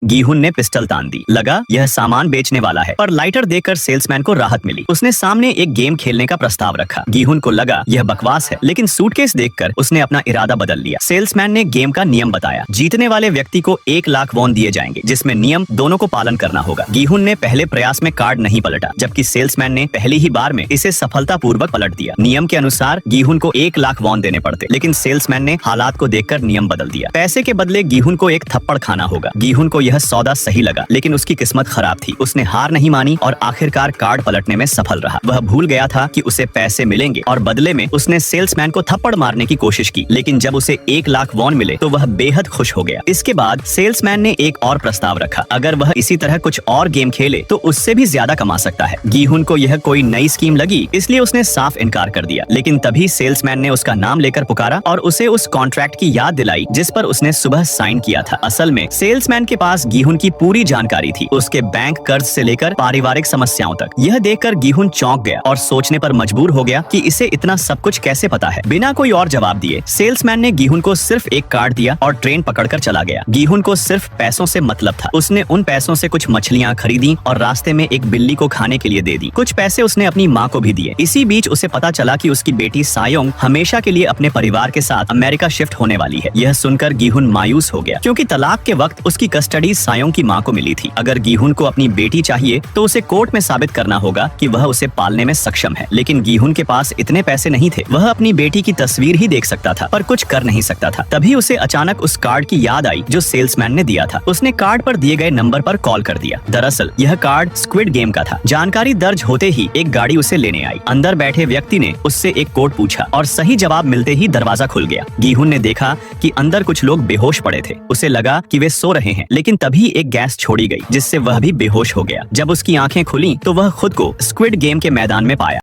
गीहुन ने पिस्टल तान दी। लगा यह सामान बेचने वाला है, पर लाइटर देखकर सेल्समैन को राहत मिली। उसने सामने एक गेम खेलने का प्रस्ताव रखा। गीहुन को लगा यह बकवास है, लेकिन सूटकेस देखकर उसने अपना इरादा बदल लिया। सेल्समैन ने गेम का नियम बताया। जीतने वाले व्यक्ति को 1 लाख वॉन दिए जाएंगे, जिसमें नियम दोनों को पालन करना होगा। गीहुन ने पहले प्रयास में कार्ड नहीं पलटा, जबकि सेल्समैन ने पहली ही बार में इसे सफलतापूर्वक पलट दिया। नियम के अनुसार गीहुन को 1 लाख वॉन देने पड़ते, लेकिन सेल्समैन ने हालात को देखकर नियम बदल दिया। पैसे के बदले गीहुन को एक थप्पड़ खाना होगा। गीहुन को यह सौदा सही लगा, लेकिन उसकी किस्मत खराब थी। उसने हार नहीं मानी और आखिरकार कार्ड पलटने में सफल रहा। वह भूल गया था कि उसे पैसे मिलेंगे और बदले में उसने सेल्समैन को थप्पड़ मारने की कोशिश की, लेकिन जब उसे 1 लाख वॉन मिले तो वह बेहद खुश हो गया। इसके बाद सेल्समैन ने एक और प्रस्ताव रखा। अगर वह इसी तरह कुछ और गेम खेले तो उससे भी ज्यादा कमा सकता है। गीहुन को यह कोई नई स्कीम लगी, इसलिए उसने साफ इनकार कर दिया। लेकिन तभी सेल्समैन ने उसका नाम लेकर पुकारा और उसे उस कॉन्ट्रैक्ट की याद दिलाई जिस पर उसने सुबह साइन किया था। असल में सेल्समैन के पास गीहुन की पूरी जानकारी थी, उसके बैंक कर्ज से लेकर पारिवारिक समस्याओं तक। यह देखकर गीहुन चौंक गया और सोचने पर मजबूर हो गया कि इसे इतना सब कुछ कैसे पता है। बिना कोई और जवाब दिए सेल्समैन ने गीहुन को सिर्फ एक कार्ड दिया और ट्रेन पकड़कर चला गया। गीहुन को सिर्फ पैसों से मतलब था। उसने उन पैसों से कुछ मछलियां खरीदी और रास्ते में एक बिल्ली को खाने के लिए दे दी। कुछ पैसे उसने अपनी माँ को भी दिए। इसी बीच उसे पता चला कि उसकी बेटी सायोंग हमेशा के लिए अपने परिवार के साथ अमेरिका शिफ्ट होने वाली है। यह सुनकर गीहुन मायूस हो गया, क्योंकि तलाक के वक्त उसकी कस्टडी सायोंग की माँ को मिली थी। अगर गीहुन को अपनी बेटी चाहिए तो उसे कोर्ट में साबित करना होगा कि वह उसे पालने में सक्षम है। लेकिन गीहुन के पास इतने पैसे नहीं थे। वह अपनी बेटी की तस्वीर ही देख सकता था, पर कुछ कर नहीं सकता था। तभी उसे अचानक उस कार्ड की याद आई जो सेल्समैन ने दिया था। उसने कार्ड पर दिए गए नंबर पर कॉल कर दिया। दरअसल यह कार्ड स्क्विड गेम का था। जानकारी दर्ज होते ही एक गाड़ी उसे लेने आई। अंदर बैठे व्यक्ति ने उससे एक कोड पूछा और सही जवाब मिलते ही दरवाजा खुल गया। गीहुन ने देखा कि अंदर कुछ लोग बेहोश पड़े थे। उसे लगा कि वे सो रहे हैं, लेकिन तभी एक गैस छोड़ी गई जिससे वह भी बेहोश हो गया। जब उसकी आंखें खुली तो वह खुद को स्क्विड गेम के मैदान में पाया।